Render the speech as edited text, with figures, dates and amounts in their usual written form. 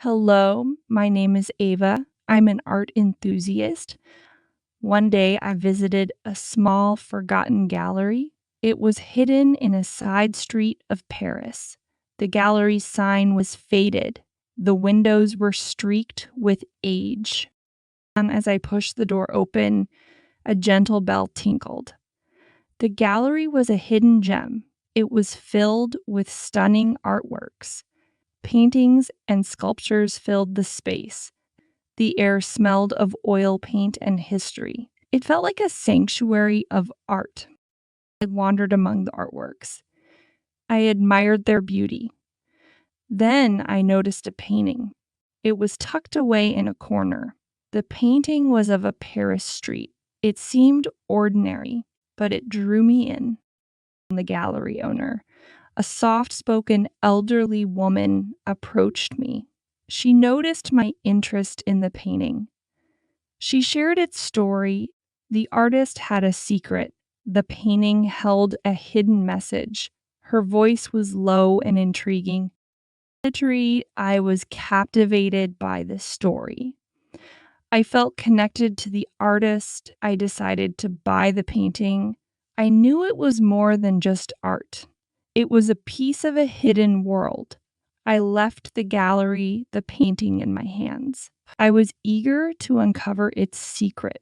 Hello, my name is Ava. I'm an art enthusiast. One day I visited a small, forgotten gallery. It was hidden in a side street of Paris. The gallery's sign was faded. The windows were streaked with age. As I pushed the door open, a gentle bell tinkled. The gallery was a hidden gem. It was filled with stunning artworks. Paintings and sculptures filled the space. The air smelled of oil paint and history. It felt like a sanctuary of art. I wandered among the artworks. I admired their beauty. Then I noticed a painting. It was tucked away in a corner. The painting was of a Paris street. It seemed ordinary, but it drew me in. The gallery owner, a soft spoken elderly woman, approached me. She noticed my interest in the painting. She shared its story. The artist had a secret. The painting held a hidden message. Her voice was low and intriguing. Literally, I was captivated by the story. I felt connected to the artist. I decided to buy the painting. I knew it was more than just art. It was a piece of a hidden world. I left the gallery, the painting in my hands. I was eager to uncover its secret.